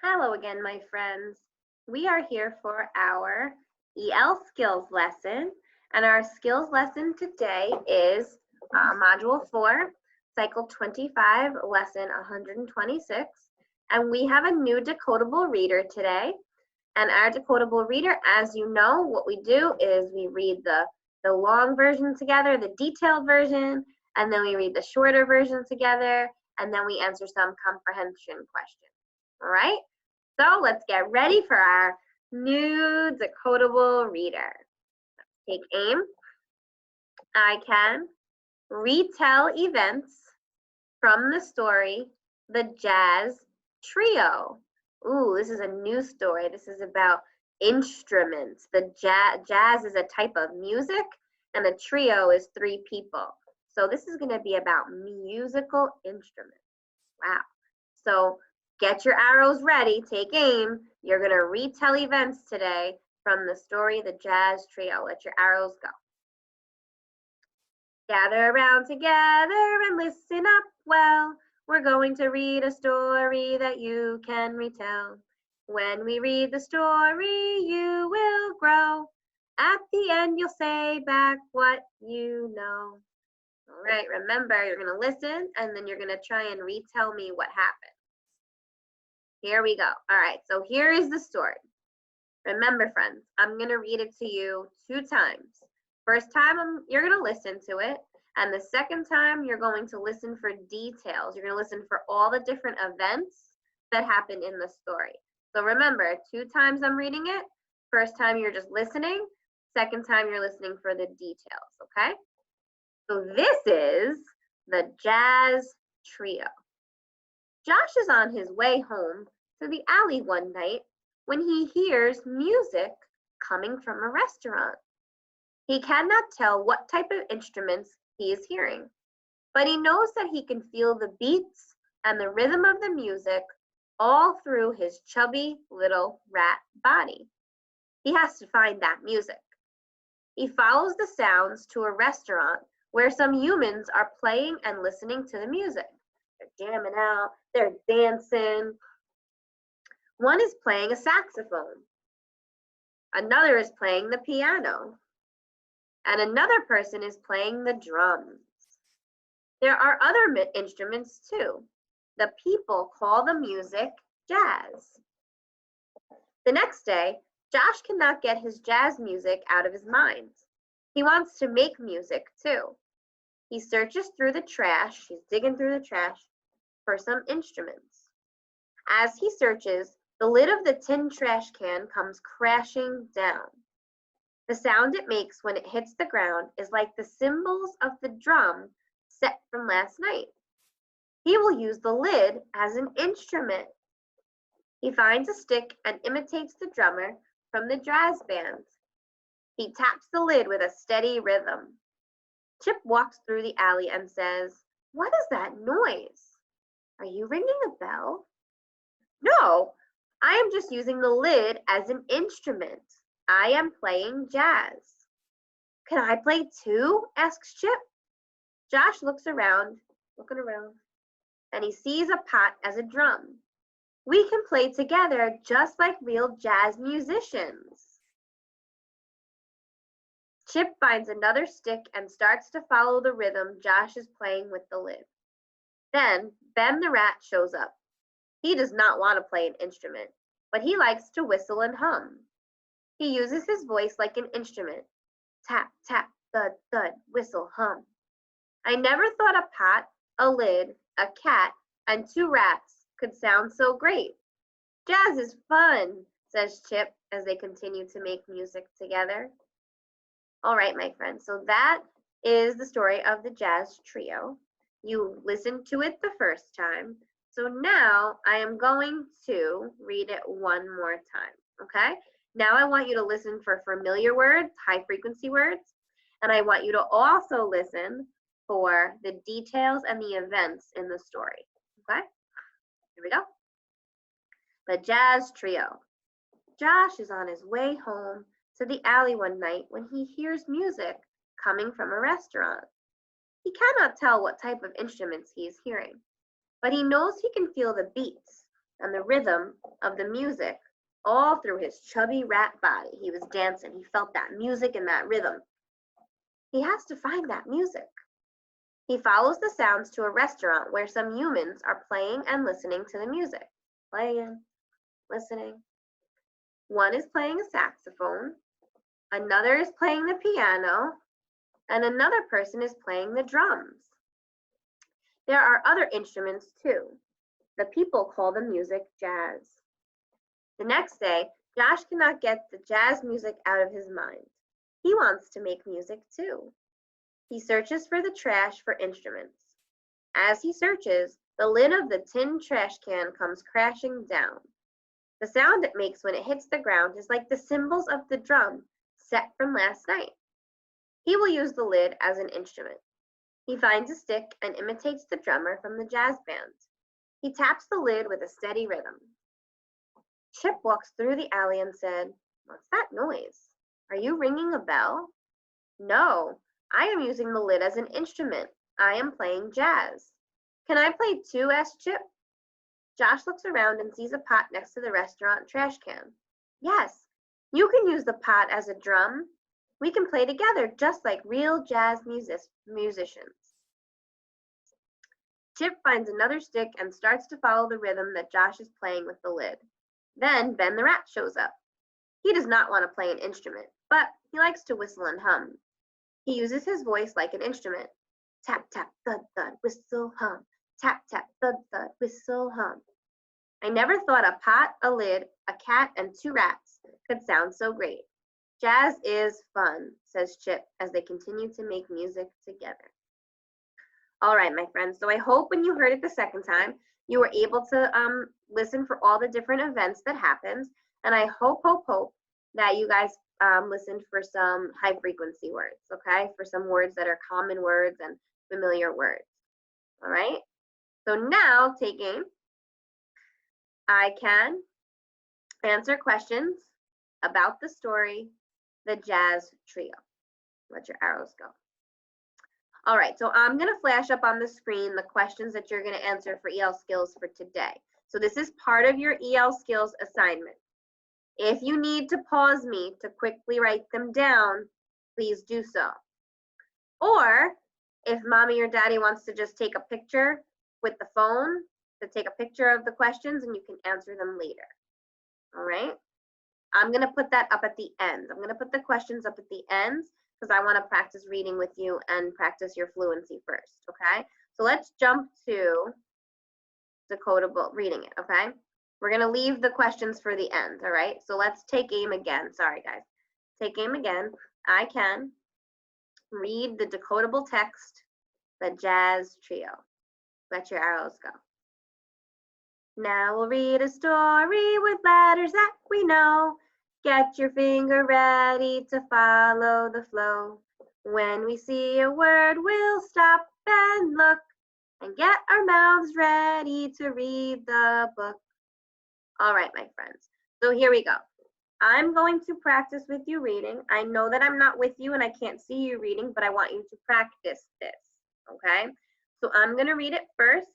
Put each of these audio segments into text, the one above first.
Hello again, my friends. We are here for our EL skills lesson, and our skills lesson today is Module 4, Cycle 25, Lesson 126, and we have a new decodable reader today. And our decodable reader, as you know, what we do is we read the long version together, the detailed version, and then we read the shorter version together, and then we answer some comprehension questions. All right? So let's get ready for our new decodable reader. Take aim. I can retell events from the story, The Jazz Trio. Ooh, this is a new story. This is about instruments. The jazz is a type of music, and a trio is 3 people. So this is going to be about musical instruments. Wow. So get your arrows ready, take aim. You're going to retell events today from the story The Jazz Trio. Let your arrows go. Gather around together and listen up well. We're going to read a story that you can retell. When we read the story, you will grow. At the end, you'll say back what you know. All right, remember, you're going to listen, and then you're going to try and retell me what happened. Here we go. All right, so here is the story. Remember, friends, I'm going to read it to you 2 times. First time, you're going to listen to it. And the second time, you're going to listen for details. You're going to listen for all the different events that happen in the story. So remember, 2 times I'm reading it. First time, you're just listening. Second time, you're listening for the details, okay? So this is the Jazz Trio. Josh is on his way home to the alley one night when he hears music coming from a restaurant. He cannot tell what type of instruments he is hearing, but he knows that he can feel the beats and the rhythm of the music all through his chubby little rat body. He has to find that music. He follows the sounds to a restaurant where some humans are playing and listening to the music. They're jamming out, they're dancing. One is playing a saxophone. Another is playing the piano. And another person is playing the drums. There are other instruments too. The people call the music jazz. The next day, Josh cannot get his jazz music out of his mind. He wants to make music too. He searches through the trash, he's digging through the trash for some instruments. As he searches, the lid of the tin trash can comes crashing down. The sound it makes when it hits the ground is like the cymbals of the drum set from last night. He will use the lid as an instrument. He finds a stick and imitates the drummer from the jazz band. He taps the lid with a steady rhythm. Chip walks through the alley and says, "What is that noise? Are you ringing a bell?" "No, I am just using the lid as an instrument. I am playing jazz." "Can I play too?" asks Chip. Josh looking around, and he sees a pot as a drum. "We can play together just like real jazz musicians." Chip finds another stick and starts to follow the rhythm Josh is playing with the lid. Then Ben the rat shows up. He does not want to play an instrument, but he likes to whistle and hum. He uses his voice like an instrument. Tap, tap, thud, thud, whistle, hum. I never thought a pot, a lid, a cat, and 2 rats could sound so great. Jazz is fun, says Chip as they continue to make music together. All right, my friends, so that is the story of the Jazz Trio. You listened to it the first time. So now I am going to read it one more time, okay? Now I want you to listen for familiar words, high frequency words, and I want you to also listen for the details and the events in the story, okay? Here we go. The Jazz Trio. Josh is on his way home to the alley one night when he hears music coming from a restaurant. He cannot tell what type of instruments he is hearing, but he knows he can feel the beats and the rhythm of the music all through his chubby rat body. He was dancing. He felt that music and that rhythm. He has to find that music. He follows the sounds to a restaurant where some humans are playing and listening to the music. Playing, listening. One is playing a saxophone, another is playing the piano, and another person is playing the drums. There are other instruments too. The people call the music jazz. The next day, Josh cannot get the jazz music out of his mind. He wants to make music too. He searches for the trash for instruments. As he searches, the lid of the tin trash can comes crashing down. The sound it makes when it hits the ground is like the cymbals of the drum set from last night. He will use the lid as an instrument. He finds a stick and imitates the drummer from the jazz band. He taps the lid with a steady rhythm. Chip walks through the alley and said, "What's that noise? Are you ringing a bell?" "No, I am using the lid as an instrument. I am playing jazz." "Can I play too?" asked Chip. Josh looks around and sees a pot next to the restaurant trash can. "Yes, you can use the pot as a drum. We can play together just like real jazz musicians." Chip finds another stick and starts to follow the rhythm that Josh is playing with the lid. Then Ben the rat shows up. He does not want to play an instrument, but he likes to whistle and hum. He uses his voice like an instrument. Tap, tap, thud, thud, whistle, hum. Tap, tap, thud, thud, whistle, hum. I never thought a pot, a lid, a cat, and two rats could sound so great. Jazz is fun, says Chip as they continue to make music together. All right, my friends. So I hope when you heard it the second time, you were able to listen for all the different events that happened. And I hope that you guys listened for some high frequency words, okay? For some words that are common words and familiar words. All right. So now taking, I can answer questions about the story, The Jazz Trio. Let your arrows go. All right, so I'm going to flash up on the screen the questions that you're going to answer for EL Skills for today. So this is part of your EL Skills assignment. If you need to pause me to quickly write them down, please do so. Or if mommy or daddy wants to just take a picture with the phone to take a picture of the questions and you can answer them later. All right, I'm going to put that up at the end. I'm going to put the questions up at the end because I want to practice reading with you and practice your fluency first, okay? So let's jump to decodable reading it, okay? We're going to leave the questions for the end, all right? So let's take aim again. Sorry, guys. Take aim again. I can read the decodable text, The Jazz Trio. Let your arrows go. Now we'll read a story with letters that we know. Get your finger ready to follow the flow. When we see a word, we'll stop and look and get our mouths ready to read the book. All right, my friends. So here we go. I'm going to practice with you reading. I know that I'm not with you and I can't see you reading, but I want you to practice this, okay? So I'm going to read it first.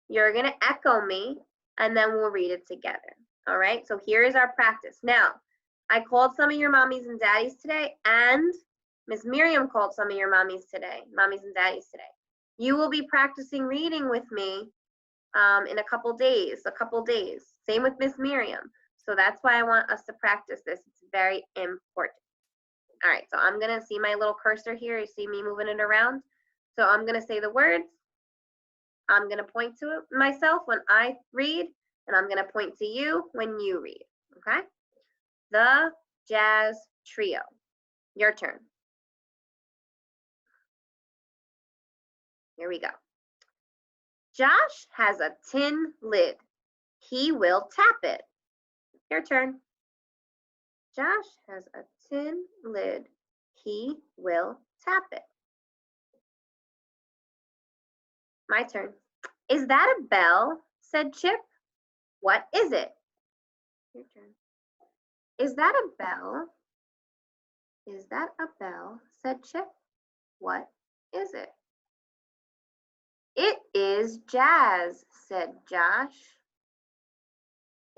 You're going to echo me, and then we'll read it together. All right, so here is our practice. Now, I called some of your mommies and daddies today, and Miss Miriam called some of your mommies and daddies today. You will be practicing reading with me in a couple days. Same with Miss Miriam. So that's why I want us to practice this. It's very important. All right, so I'm gonna see my little cursor here. You see me moving it around? So I'm gonna say the words. I'm gonna point to myself when I read, and I'm gonna point to you when you read, okay? The Jazz Trio. Your turn. Here we go. Josh has a tin lid. He will tap it. Your turn. Josh has a tin lid. He will tap it. My turn. Is that a bell? Said Chip. What is it? Your turn. Is that a bell? Is that a bell? Said Chip. What is it? It is jazz, said Josh.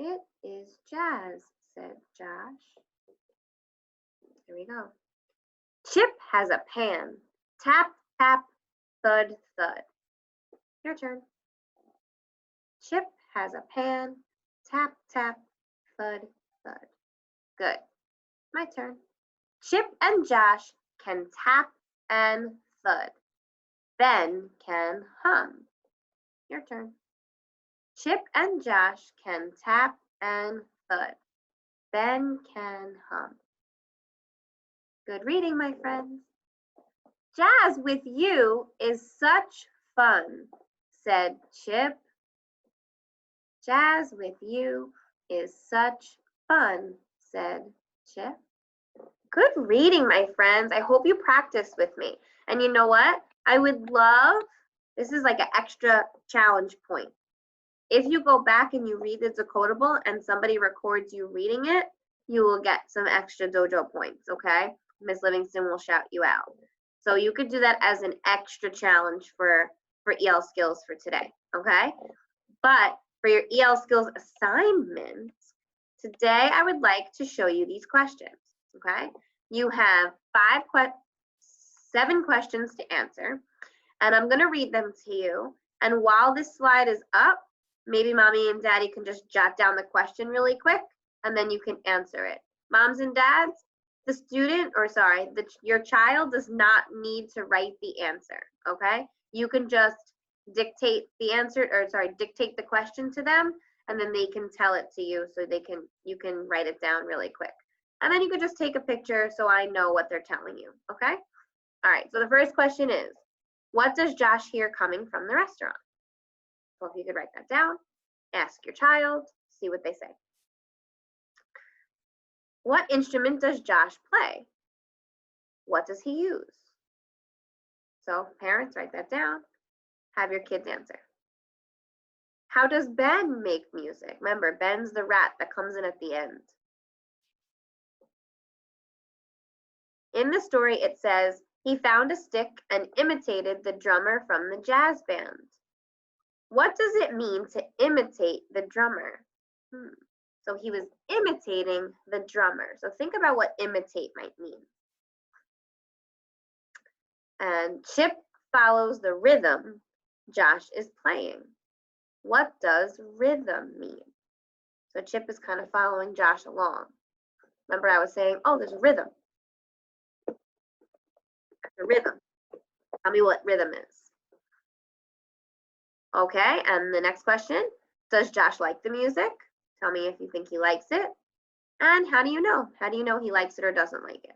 It is Jazz, said Josh. Here we go. Chip has a pan. Tap, tap, thud, thud. Your turn. Chip has a pan. Tap, tap, thud, thud. Good. My turn. Chip and Josh can tap and thud. Ben can hum. Your turn. Chip and Josh can tap and thud. Ben can hum. Good reading, my friends. Jazz with you is such fun, said Chip. Jazz with you is such fun, said Chip. Good reading, my friends. I hope you practice with me. And you know what? I would love, this is like an extra challenge point. If you go back and you read the Decodable and somebody records you reading it, you will get some extra dojo points, okay? Miss Livingston will shout you out. So you could do that as an extra challenge for EL skills for today, okay? But for your EL skills assignment, today I would like to show you these questions, okay? You have 7 questions to answer, and I'm gonna read them to you. And while this slide is up, maybe mommy and daddy can just jot down the question really quick, and then you can answer it. Moms and dads, the student, or sorry, your child does not need to write the answer, okay? You can just dictate the answer, or sorry, dictate the question to them, and then they can tell it to you so you can write it down really quick. And then you could just take a picture so I know what they're telling you, okay? All right, so the first question is, what does Josh hear coming from the restaurant? So if you could write that down, ask your child, see what they say. What instrument does Josh play? What does he use? So parents, write that down. Have your kids answer. How does Ben make music? Remember, Ben's the rat that comes in at the end. In the story, it says, he found a stick and imitated the drummer from the jazz band. What does it mean to imitate the drummer? So he was imitating the drummer. So think about what imitate might mean. And Chip follows the rhythm Josh is playing. What does rhythm mean? So Chip is kind of following Josh along. Remember I was saying, oh, there's a rhythm. That's a rhythm. Tell me what rhythm is. Okay, and the next question, does Josh like the music? Tell me if you think he likes it. And how do you know? How do you know he likes it or doesn't like it?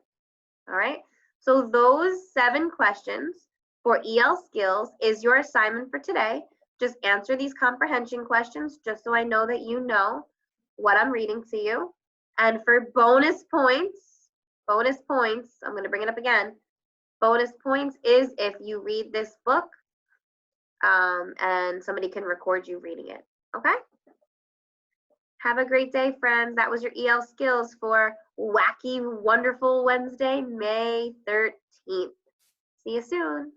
All right, so those 7 questions for EL skills is your assignment for today. Just answer these comprehension questions just so I know that you know what I'm reading to you. And for bonus points, I'm going to bring it up again. Bonus points is if you read this book and somebody can record you reading it, okay? Have a great day, friends. That was your EL skills for Wacky Wonderful Wednesday, May 13th. See you soon.